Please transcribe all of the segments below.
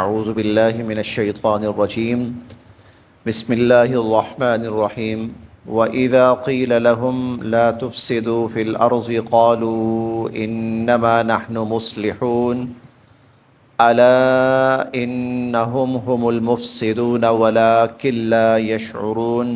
أعوذ بالله من الشيطان الرجيم بسم الله الرحمن الرحيم وإذا قيل لهم لا تفسدوا في الأرض قالوا إنما نحن مصلحون ألا إنهم هم المفسدون ولكن لا يشعرون۔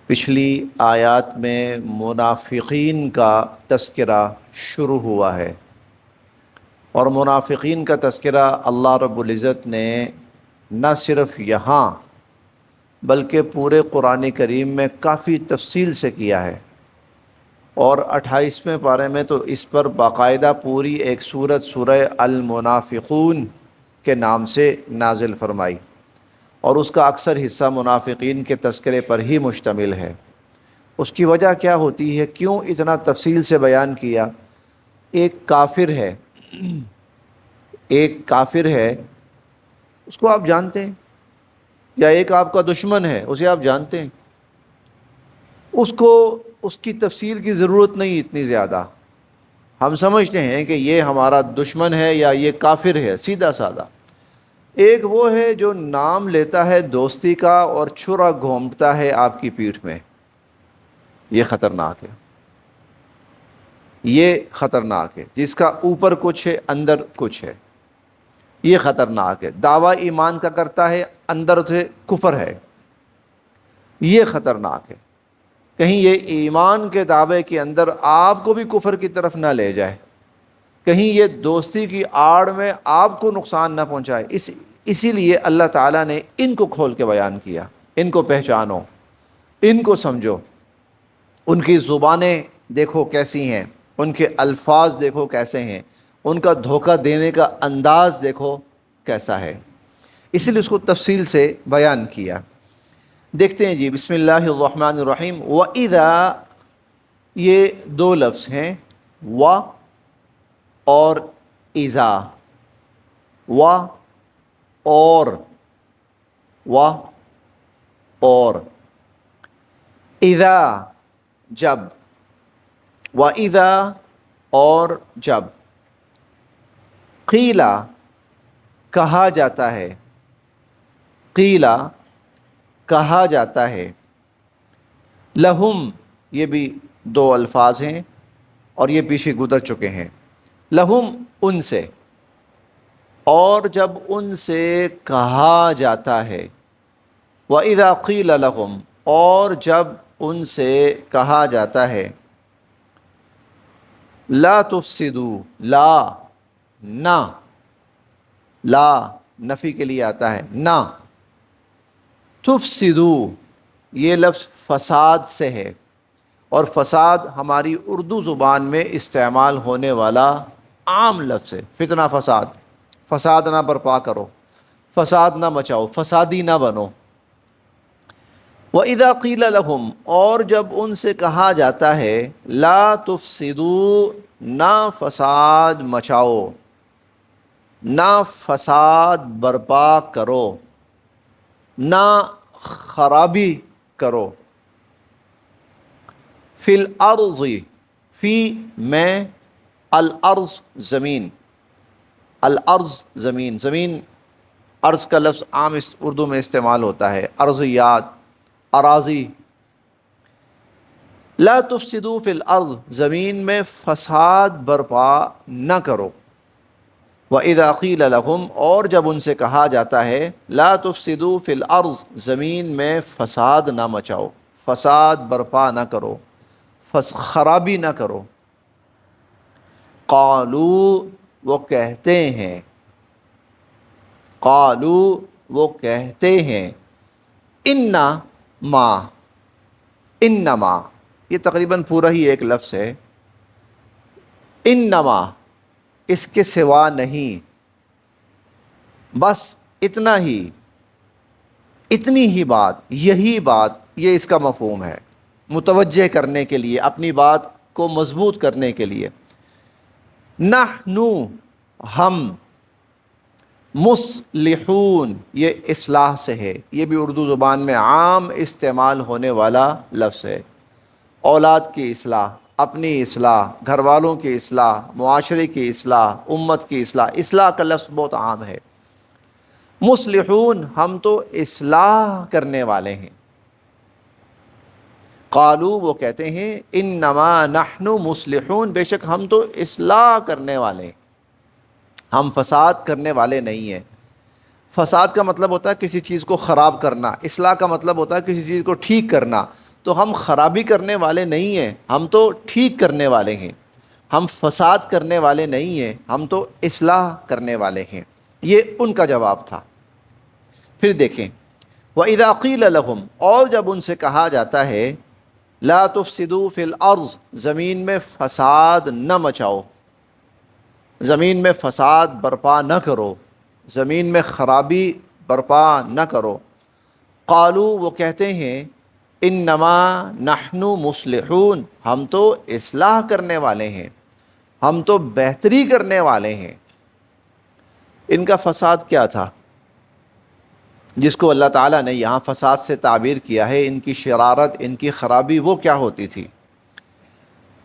پچھلی آیات میں منافقین کا تذکرہ شروع ہوا ہے، اور منافقین کا تذکرہ اللہ رب العزت نے نہ صرف یہاں بلکہ پورے قرآن کریم میں کافی تفصیل سے کیا ہے، اور 28ویں پارے میں تو اس پر باقاعدہ پوری ایک سورت سورہ المنافقون کے نام سے نازل فرمائی، اور اس کا اکثر حصہ منافقین کے تذکرے پر ہی مشتمل ہے۔ اس کی وجہ کیا ہوتی ہے، کیوں اتنا تفصیل سے بیان کیا؟ ایک کافر ہے اس کو آپ جانتے ہیں، یا ایک آپ کا دشمن ہے اسے آپ جانتے ہیں، اس کو اس کی تفصیل کی ضرورت نہیں اتنی زیادہ۔ ہم سمجھتے ہیں کہ یہ ہمارا دشمن ہے یا یہ کافر ہے، سیدھا سادہ۔ ایک وہ ہے جو نام لیتا ہے دوستی کا اور چھرا گھونپتا ہے آپ کی پیٹھ میں، یہ خطرناک ہے، یہ خطرناک ہے۔ جس کا اوپر کچھ ہے اندر کچھ ہے، یہ خطرناک ہے۔ دعویٰ ایمان کا کرتا ہے اندر سے کفر ہے، یہ خطرناک ہے۔ کہیں یہ ایمان کے دعوے کے اندر آپ کو بھی کفر کی طرف نہ لے جائے، کہیں یہ دوستی کی آڑ میں آپ کو نقصان نہ پہنچائے۔ اسی لیے اللہ تعالیٰ نے ان کو کھول کے بیان کیا۔ ان کو پہچانو، ان کو سمجھو، ان کی زبانیں دیکھو کیسی ہیں، ان کے الفاظ دیکھو کیسے ہیں، ان کا دھوکہ دینے کا انداز دیکھو کیسا ہے۔ اس لیے اس کو تفصیل سے بیان کیا۔ دیکھتے ہیں جی، بسم اللہ الرحمن الرحیم۔ وَإِذَا، یہ دو لفظ ہیں، و اور اذا، و اور اذا جب، وَإِذَا اور جب، قیلا کہا جاتا ہے، قیلا کہا جاتا ہے، لہم یہ بھی دو الفاظ ہیں اور یہ پیچھے گزر چکے ہیں۔ لہم ان سے، اور جب ان سے کہا جاتا ہے، وَإِذَا قِيلَ لَهُمْ اور جب ان سے کہا جاتا ہے، لا تفسدوا، لا نہ، لا نفی کے لیے آتا ہے، نہ، تفسدوا یہ لفظ فساد سے ہے، اور فساد ہماری اردو زبان میں استعمال ہونے والا عام لفظ ہے۔ فتنہ فساد، فساد نہ برپا کرو، فساد نہ مچاؤ، فسادی نہ بنو۔ وَإِذَا قِيلَ لَهُمْ اور جب ان سے کہا جاتا ہے، لا تفسدوا نہ فساد مچاؤ، نہ فساد برپا کرو، نہ خرابی کرو، فی الارض، فی میں، الارض زمین، الارض زمین، زمین ارض کا لفظ عام اردو میں استعمال ہوتا ہے، ارضیات، اراضی۔ لا تفسدوا فی الارض زمین میں فساد برپا نہ کرو۔ وَإِذَا قِيلَ لَهُمْ اور جب ان سے کہا جاتا ہے، لا تفسدوا فی الارض زمین میں فساد نہ مچاؤ، فساد برپا نہ کرو، خرابی نہ کرو۔ قالوا وہ کہتے ہیں، قالوا وہ کہتے ہیں، انما، انما یہ تقریباً پورا ہی ایک لفظ ہے، انما اس کے سوا نہیں، بس اتنا ہی، اتنی ہی بات، یہی بات، یہ اس کا مفہوم ہے، متوجہ کرنے کے لیے، اپنی بات کو مضبوط کرنے کے لیے۔ نحن ہم، مصلحون یہ اصلاح سے ہے، یہ بھی اردو زبان میں عام استعمال ہونے والا لفظ ہے۔ اولاد کی اصلاح، اپنی اصلاح، گھر والوں کی اصلاح، معاشرے کی اصلاح، امت کی اصلاح. اصلاح کا لفظ بہت عام ہے. مصلحون، ہم تو اصلاح کرنے والے ہیں. قالو، وہ کہتے ہیں انما نحن مصلحون، بے شک ہم تو اصلاح کرنے والے ہیں، ہم فساد کرنے والے نہیں ہیں. فساد کا مطلب ہوتا ہے کسی چیز کو خراب کرنا، اصلاح کا مطلب ہوتا ہے کسی چیز کو ٹھیک کرنا. تو ہم خرابی کرنے والے نہیں ہیں، ہم تو ٹھیک کرنے والے ہیں. ہم فساد کرنے والے نہیں ہیں، ہم تو اصلاح کرنے والے ہیں. یہ ان کا جواب تھا. پھر دیکھیں وَإِذَا قِيلَ لَهُمْ، اور جب ان سے کہا جاتا ہے لا تفسدوا فی الارض، زمین میں فساد نہ مچاؤ، زمین میں فساد برپا نہ کرو، زمین میں خرابی برپا نہ کرو. قالو، وہ کہتے ہیں انما نحن مصلحون، ہم تو اصلاح کرنے والے ہیں، ہم تو بہتری کرنے والے ہیں. ان کا فساد کیا تھا جس کو اللہ تعالیٰ نے یہاں فساد سے تعبیر کیا ہے؟ ان کی شرارت، ان کی خرابی وہ کیا ہوتی تھی؟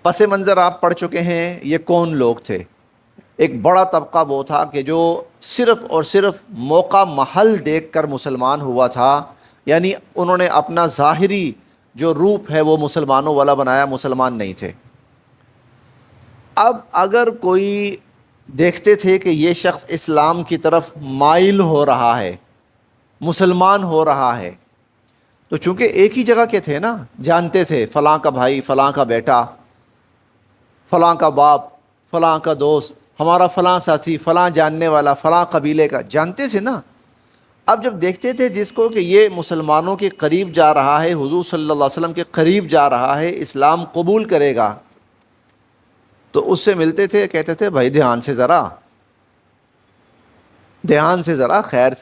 پس منظر آپ پڑھ چکے ہیں. یہ کون لوگ تھے؟ ایک بڑا طبقہ وہ تھا کہ جو صرف اور صرف موقع محل دیکھ کر مسلمان ہوا تھا، یعنی انہوں نے اپنا ظاہری جو روپ ہے وہ مسلمانوں والا بنایا، مسلمان نہیں تھے. اب اگر کوئی دیکھتے تھے کہ یہ شخص اسلام کی طرف مائل ہو رہا ہے، مسلمان ہو رہا ہے، تو چونکہ ایک ہی جگہ کے تھے نا، جانتے تھے فلاں کا بھائی، فلاں کا بیٹا، فلاں کا باپ، فلاں کا دوست، ہمارا فلاں ساتھی، فلاں جاننے والا، فلاں قبیلے کا، جانتے تھے نا. اب جب دیکھتے تھے جس کو کہ یہ مسلمانوں کے قریب جا رہا ہے، حضور صلی اللہ علیہ وسلم کے قریب جا رہا ہے، اسلام قبول کرے گا، تو اس سے ملتے تھے، کہتے تھے بھائی دھیان سے ذرا خیر،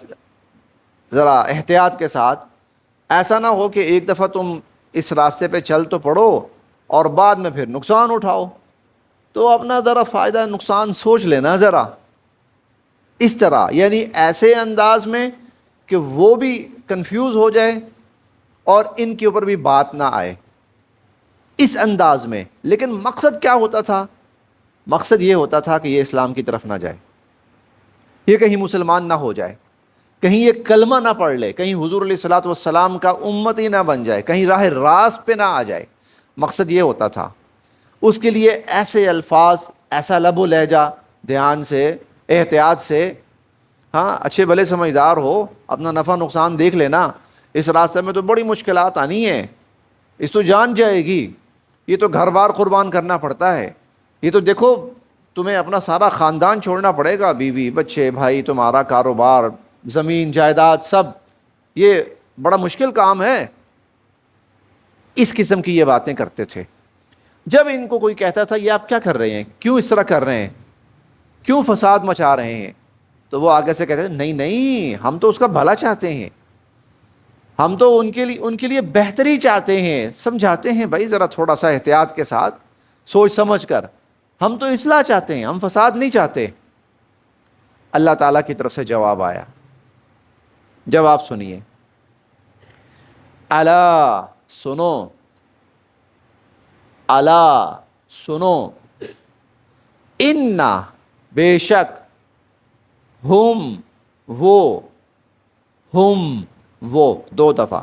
ذرا احتیاط کے ساتھ. ایسا نہ ہو کہ ایک دفعہ تم اس راستے پہ چل تو پڑو اور بعد میں پھر نقصان اٹھاؤ. تو اپنا ذرا فائدہ نقصان سوچ لینا ذرا. اس طرح یعنی ایسے انداز میں کہ وہ بھی کنفیوز ہو جائے اور ان کے اوپر بھی بات نہ آئے، اس انداز میں. لیکن مقصد کیا ہوتا تھا؟ مقصد یہ ہوتا تھا کہ یہ اسلام کی طرف نہ جائے، یہ کہیں مسلمان نہ ہو جائے، کہیں یہ کلمہ نہ پڑھ لے، کہیں حضور علیہ الصلوۃ والسلام کا امتی نہ بن جائے، کہیں راہ راست پہ نہ آ جائے. مقصد یہ ہوتا تھا. اس کے لیے ایسے الفاظ، ایسا لب و لہجہ، دھیان سے، احتیاط سے. ہاں اچھے بھلے سمجھدار ہو، اپنا نفع نقصان دیکھ لینا. اس راستے میں تو بڑی مشکلات آنی ہیں، اس تو جان جائے گی، یہ تو گھر بار قربان کرنا پڑتا ہے، یہ تو دیکھو تمہیں اپنا سارا خاندان چھوڑنا پڑے گا، بیوی بچے بھائی، تمہارا کاروبار، زمین جائیداد، سب، یہ بڑا مشکل کام ہے. اس قسم کی یہ باتیں کرتے تھے. جب ان کو کوئی کہتا تھا یہ آپ کیا کر رہے ہیں، کیوں اس طرح کر رہے ہیں، کیوں فساد مچا رہے ہیں، تو وہ آگے سے کہتے ہیں نہیں ہم تو اس کا بھلا چاہتے ہیں، ہم تو ان کے لیے بہتری چاہتے ہیں. سمجھاتے ہیں بھائی ذرا تھوڑا سا احتیاط کے ساتھ، سوچ سمجھ کر، ہم تو اصلاح چاہتے ہیں، ہم فساد نہیں چاہتے. اللہ تعالیٰ کی طرف سے جواب آیا. جواب سنیے. الا، سنو، الا، سنو، انا، بے شک، ہم، وہ دو دفعہ.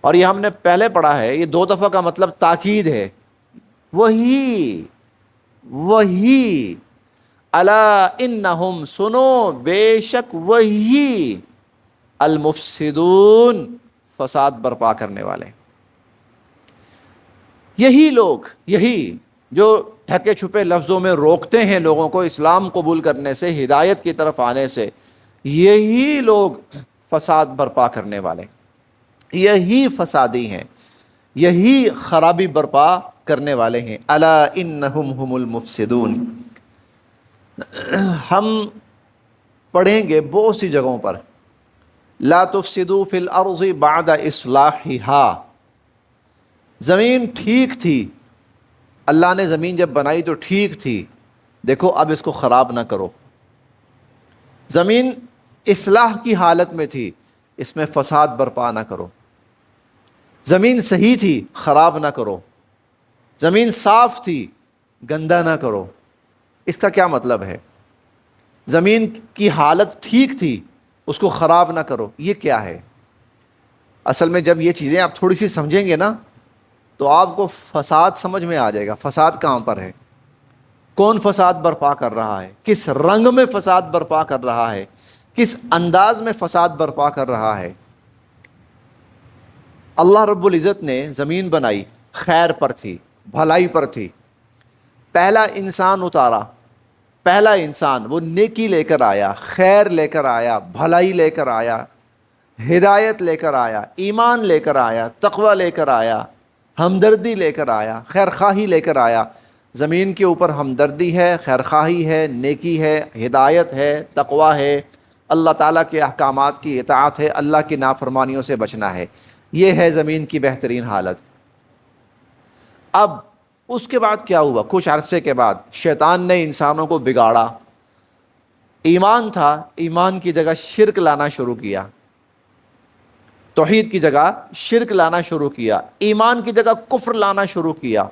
اور یہ ہم نے پہلے پڑھا ہے، یہ دو دفعہ کا مطلب تاکید ہے. وہی الا انہم، سنو بے شک وہی، المفسدون، فساد برپا کرنے والے. یہی لوگ، یہی جو ڈھکے چھپے لفظوں میں روکتے ہیں لوگوں کو اسلام قبول کرنے سے، ہدایت کی طرف آنے سے، یہی لوگ فساد برپا کرنے والے، یہی فسادی ہیں، یہی خرابی برپا کرنے والے ہیں. الا انہم هم المفسدون. ہم پڑھیں گے بہت سی جگہوں پر لا تفسدوا فی الارض بعد اصلاحها. زمین ٹھیک تھی، اللہ نے زمین جب بنائی تو ٹھیک تھی، دیکھو اب اس کو خراب نہ کرو. زمین اصلاح کی حالت میں تھی، اس میں فساد برپا نہ کرو. زمین صحیح تھی، خراب نہ کرو. زمین صاف تھی، گندا نہ کرو، اس کا کیا مطلب ہے؟ زمین کی حالت ٹھیک تھی، اس کو خراب نہ کرو، یہ کیا ہے؟ اصل میں جب یہ چیزیں آپ تھوڑی سی سمجھیں گے نا تو آپ کو فساد سمجھ میں آ جائے گا. فساد کہاں پر ہے، کون فساد برپا کر رہا ہے، کس رنگ میں فساد برپا کر رہا ہے، کس انداز میں فساد برپا کر رہا ہے. اللہ رب العزت نے زمین بنائی، خیر پر تھی، بھلائی پر تھی. پہلا انسان اتارا، پہلا انسان وہ نیکی لے کر آیا، خیر لے کر آیا، بھلائی لے کر آیا، ہدایت لے کر آیا، ایمان لے کر آیا، تقوی لے کر آیا، ہمدردی لے کر آیا، خیر خواہی لے کر آیا. زمین کے اوپر ہمدردی ہے، خیر خواہی ہے، نیکی ہے، ہدایت ہے، تقوی ہے، اللہ تعالیٰ کے احکامات کی اطاعت ہے، اللہ کی نافرمانیوں سے بچنا ہے. یہ ہے زمین کی بہترین حالت. اب اس کے بعد کیا ہوا؟ کچھ عرصے کے بعد شیطان نے انسانوں کو بگاڑا. ایمان تھا، ایمان کی جگہ شرک لانا شروع کیا، توحید کی جگہ شرک لانا شروع کیا، ایمان کی جگہ کفر لانا شروع کیا،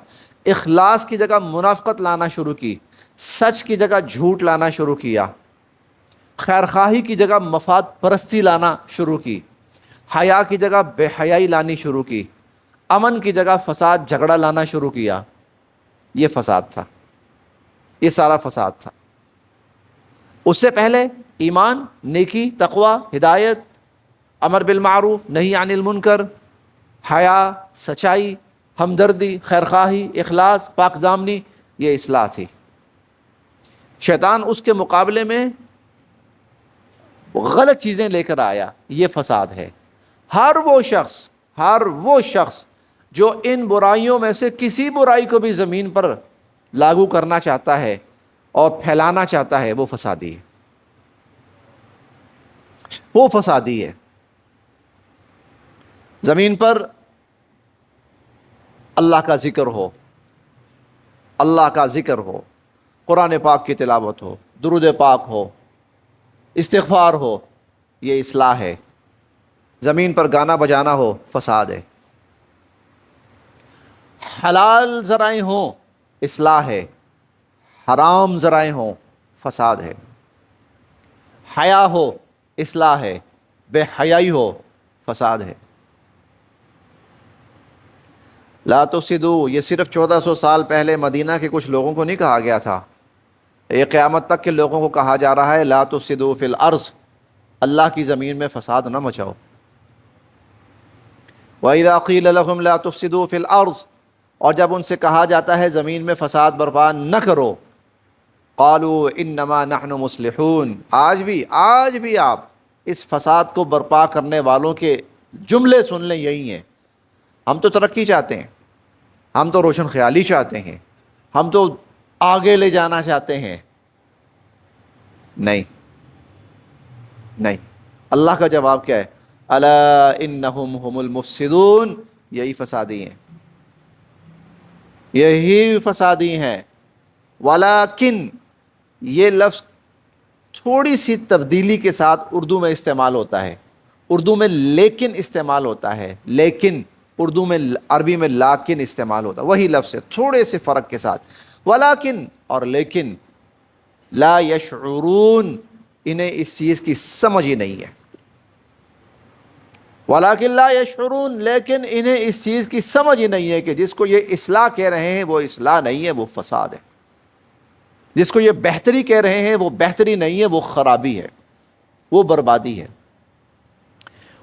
اخلاص کی جگہ منافقت لانا شروع کی، سچ کی جگہ جھوٹ لانا شروع کیا، خیر خواہی کی جگہ مفاد پرستی لانا شروع کی، حیا کی جگہ بے حیائی لانی شروع کی، امن کی جگہ فساد جھگڑا لانا شروع کیا. یہ فساد تھا، یہ سارا فساد تھا. اس سے پہلے ایمان، نیکی، تقوی، ہدایت، امر بالمعروف، نہی عن المنکر، حیا، سچائی، ہمدردی، خیرخواہی، اخلاص، پاک دامنی، یہ اصلاح تھی. شیطان اس کے مقابلے میں غلط چیزیں لے کر آیا، یہ فساد ہے. ہر وہ شخص جو ان برائیوں میں سے کسی برائی کو بھی زمین پر لاگو کرنا چاہتا ہے اور پھیلانا چاہتا ہے، وہ فسادی ہے، وہ فسادی ہے. زمین پر اللہ کا ذکر ہو، اللہ کا ذکر ہو، قرآن پاک کی تلاوت ہو، درود پاک ہو، استغفار ہو، یہ اصلاح ہے. زمین پر گانا بجانا ہو، فساد ہے. حلال ذرائع ہوں، اصلاح ہے. حرام ذرائع ہوں، فساد ہے. حیا ہو، اصلاح ہے. بے حیائی ہو، فساد ہے. لا تفسدوا، یہ صرف 1400 سال پہلے مدینہ کے کچھ لوگوں کو نہیں کہا گیا تھا، یہ قیامت تک کے لوگوں کو کہا جا رہا ہے. لا تفسدوا فی الارض، اللہ کی زمین میں فساد نہ مچاؤ. وَإِذَا قِيلَ لَهُمْ لَا تُفْسِدُوا فِي الْأَرْضِ، اور جب ان سے کہا جاتا ہے زمین میں فساد برپا نہ کرو، قَالُوا إِنَّمَا نَحْنُ مُصْلِحُونَ، آج بھی آپ اس فساد کو برپا کرنے والوں کے جملے سن لیں، یہی ہیں. ہم تو ترقی چاہتے ہیں، ہم تو روشن خیالی چاہتے ہیں، ہم تو آگے لے جانا چاہتے ہیں. نہیں، اللہ کا جواب کیا ہے؟ الا انہم هم المفسدون، یہی فسادی ہیں، یہی فسادی ہیں. ولیکن، یہ لفظ تھوڑی سی تبدیلی کے ساتھ اردو میں استعمال ہوتا ہے. اردو میں لیکن استعمال ہوتا ہے، لیکن اردو میں، عربی میں لاکن استعمال ہوتا ہے. وہی لفظ ہے، تھوڑے سے فرق کے ساتھ. ولیکن، اور لیکن، لا یشعرون، انہیں اس چیز کی سمجھ ہی نہیں ہے. ولیکن لا یشعرون، لیکن انہیں اس چیز کی سمجھ ہی نہیں ہے کہ جس کو یہ اصلاح کہہ رہے ہیں وہ اصلاح نہیں ہے، وہ فساد ہے. جس کو یہ بہتری کہہ رہے ہیں وہ بہتری نہیں ہے، وہ خرابی ہے، وہ بربادی ہے.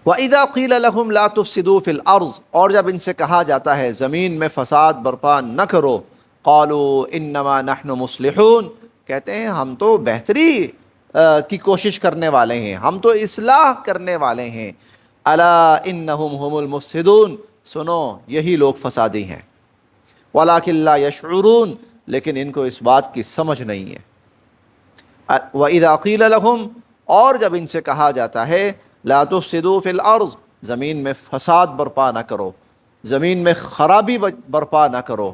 وَإِذَا قِيلَ لَهُمْ لَا تُفْسِدُوا فِي الْأَرْضِ، اور جب ان سے کہا جاتا ہے زمین میں فساد برپا نہ کرو، قَالُوا إِنَّمَا نَحْنُ مُصْلِحُونَ، کہتے ہیں ہم تو بہتری کی کوشش کرنے والے ہیں، ہم تو اصلاح کرنے والے ہیں. الا انہم هم المفسدون، سنو یہی لوگ فسادی ہیں. ولکن لا یشعرون، لیکن ان کو اس بات کی سمجھ نہیں ہے. وَإِذَا قِيلَ لَهُمْ، اور جب ان سے کہا جاتا ہے لا تفسدوا فی الارض، زمین میں فساد برپا نہ کرو، زمین میں خرابی برپا نہ کرو،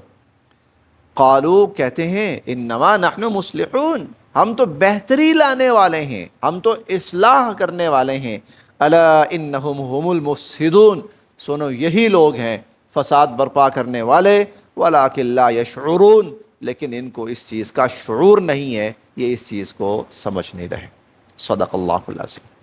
قالوا، کہتے ہیں انما نحن مصلحون، ہم تو بہتری لانے والے ہیں، ہم تو اصلاح کرنے والے ہیں. الا انہم هم المفسدون، سنو یہی لوگ ہیں فساد برپا کرنے والے. وَلَٰكِن لَا يَشْعُرُونَ، لیکن ان کو اس چیز کا شعور نہیں ہے، یہ اس چیز کو سمجھ نہیں رہے۔ صدق اللہ العظیم۔